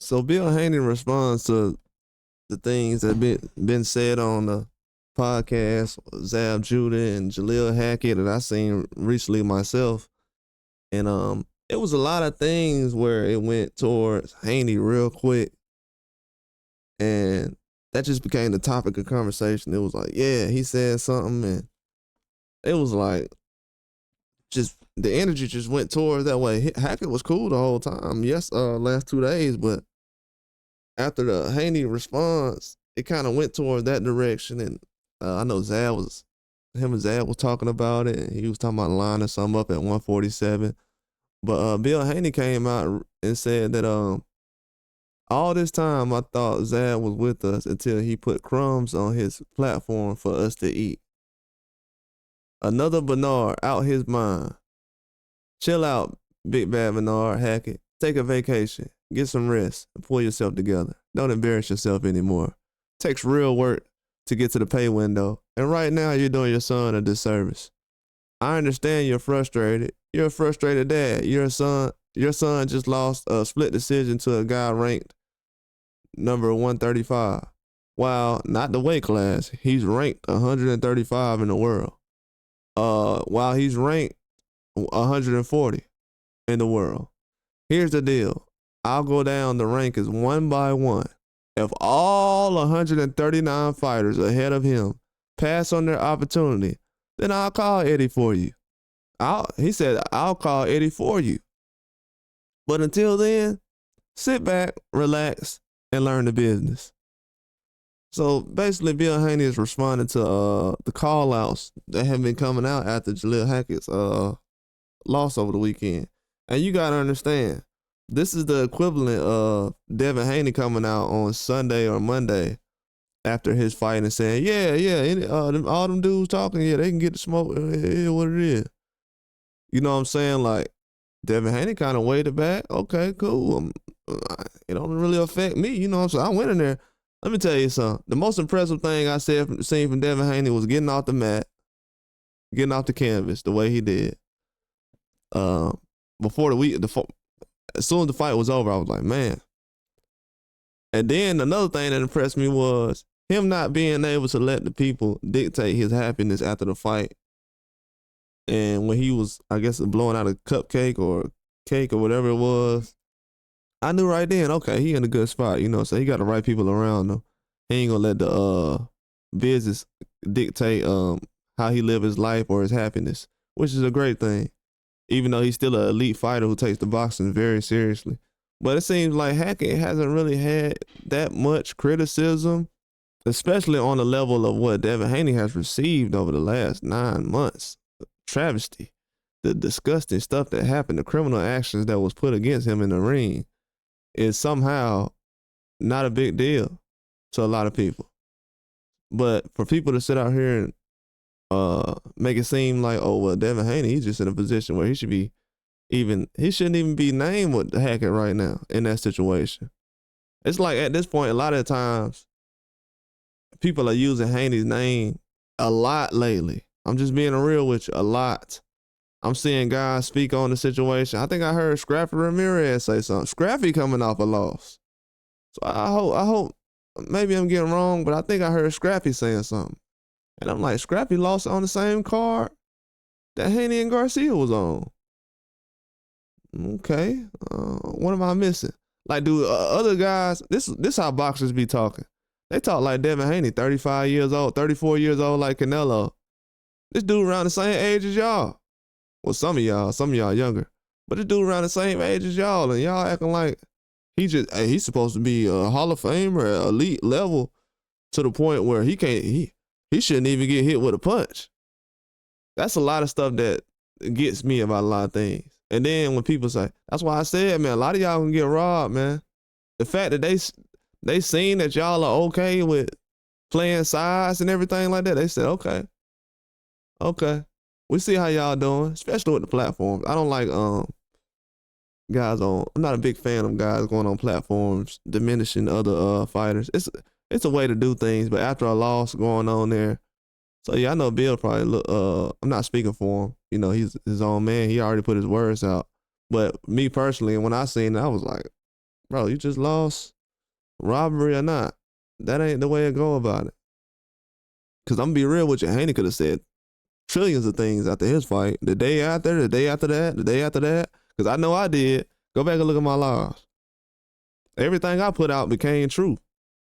So Bill Haney responds to the things that been said on the podcast, Zab Judah and Jalil Hackett that I seen recently myself. And it was a lot of things where it went towards Haney real quick. And that just became the topic of conversation. It was like, yeah, he said something, and it was like just the energy just went towards that way. Hackett was cool the whole time. Yes, last 2 days, but after the Haney response, it kind of went toward that direction. And I know him and Zab was talking about it. And he was talking about lining something up at 147. But Bill Haney came out and said that all this time I thought Zab was with us until he put crumbs on his platform for us to eat. Another Bernard out his mind. Chill out, big bad Bernard Hackett. Take a vacation. Get some rest and pull yourself together. Don't embarrass yourself anymore. Takes real work to get to the pay window. And right now you're doing your son a disservice. I understand you're frustrated. You're a frustrated dad. Your son just lost a split decision to a guy ranked number 135. While not the weight class, he's ranked 135 in the world. While he's ranked 140 in the world. Here's the deal. I'll go down the rankings one by one. If all 139 fighters ahead of him pass on their opportunity, then I'll call Eddie for you. He said, I'll call Eddie for you. But until then, sit back, relax, and learn the business. So basically, Bill Haney is responding to the call-outs that have been coming out after Jalil Hackett's loss over the weekend. And you got to understand, this is the equivalent of Devin Haney coming out on Sunday or Monday after his fight and saying, all them dudes talking, yeah, they can get the smoke, yeah, what it is. You know what I'm saying? Like, Devin Haney kind of waited back. Okay, cool. It don't really affect me, you know what I'm saying? I went in there. Let me tell you something. The most impressive thing I seen from Devin Haney was getting off the mat, getting off the canvas the way he did. As soon as the fight was over, I was like, man. And then another thing that impressed me was him not being able to let the people dictate his happiness after the fight. And when he was, I guess, blowing out a cupcake or cake or whatever it was, I knew right then, okay, he in a good spot, you know, so he got the right people around him. He ain't gonna let the business dictate how he live his life or his happiness, which is a great thing. Even though he's still an elite fighter who takes the boxing very seriously. But it seems like Hackett hasn't really had that much criticism, especially on the level of what Devin Haney has received over the last 9 months. Travesty, the disgusting stuff that happened, the criminal actions that was put against him in the ring is somehow not a big deal to a lot of people. But for people to sit out here and make it seem like, oh, well, Devin Haney, he's just in a position where he shouldn't even be named with Hackett right now in that situation. It's like at this point, a lot of times, people are using Haney's name a lot lately. I'm just being real with you, a lot. I'm seeing guys speak on the situation. I think I heard Scrappy Ramirez say something. Scrappy coming off a loss. So I hope, maybe I'm getting wrong, but I think I heard Scrappy saying something. And I'm like, Scrappy lost on the same card that Haney and Garcia was on. Okay, what am I missing? Like, do other guys, this how boxers be talking. They talk like Devin Haney, 35 years old, 34 years old like Canelo. This dude around the same age as y'all. Well, some of y'all younger. But this dude around the same age as y'all, and y'all acting like he's supposed to be a Hall of Famer, elite level, to the point where he shouldn't even get hit with a punch. That's a lot of stuff that gets me about a lot of things. And then when people say, that's why I said, man, a lot of y'all can get robbed, man. The fact that they seen that y'all are okay with playing sides and everything like that, they said, okay. We see how y'all doing, especially with the platforms. I don't like guys on. I'm not a big fan of guys going on platforms diminishing other fighters. It's a way to do things, but after a loss going on there. So yeah, I know Bill probably look. I'm not speaking for him. You know, he's his own man. He already put his words out. But me personally, when I seen it, I was like, bro, you just lost, robbery or not. That ain't the way to go about it. Cause I'm gonna be real with you, Haney could have said trillions of things after his fight. The day after, the day after that, the day after that. Cause I know I did. Go back and look at my lives. Everything I put out became true.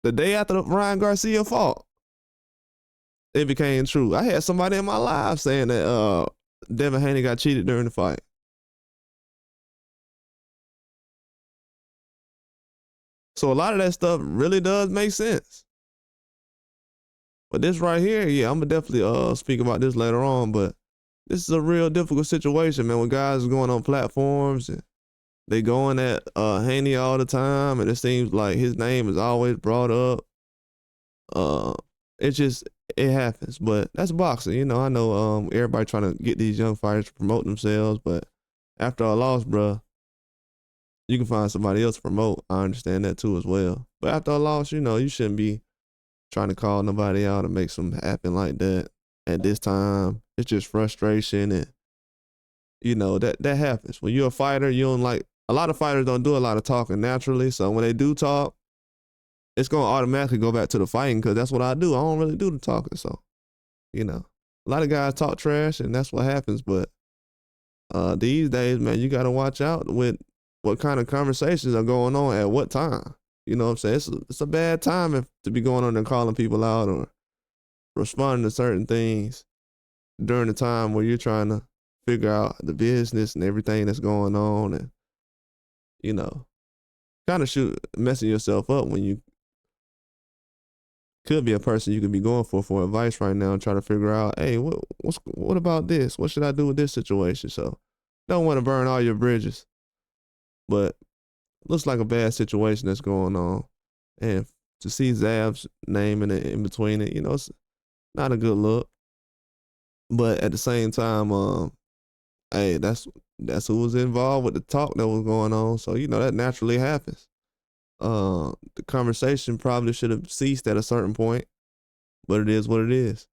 The day after the Ryan Garcia fought, it became true. I had somebody in my life saying that Devin Haney got cheated during the fight. So a lot of that stuff really does make sense. But this right here, yeah, I'm gonna definitely speak about this later on. But this is a real difficult situation, man. When guys are going on platforms and they going at Haney all the time, and it seems like his name is always brought up. It happens, but that's boxing. You know, I know everybody trying to get these young fighters to promote themselves, but after a loss, bruh, you can find somebody else to promote. I understand that too as well. But after a loss, you know, you shouldn't be trying to call nobody out and make something happen like that at this time. It's just frustration, and you know that happens when you're a fighter. You don't like, a lot of fighters don't do a lot of talking naturally, so when they do talk, it's gonna automatically go back to the fighting, because that's what I do. I don't really do the talking, so you know, a lot of guys talk trash, and that's what happens. But these days, man, you gotta watch out with what kind of conversations are going on at what time. You know what I'm saying? It's a bad time to be going on and calling people out or responding to certain things during the time where you're trying to figure out the business and everything that's going on, and you know, kind of messing yourself up when you could be a person you could be going for advice right now and try to figure out, hey, what about this? What should I do with this situation? So don't want to burn all your bridges, but looks like a bad situation that's going on. And to see Zab's name in between it, you know, it's not a good look. But at the same time, hey, that's who was involved with the talk that was going on. So, you know, that naturally happens. The conversation probably should have ceased at a certain point, but it is what it is.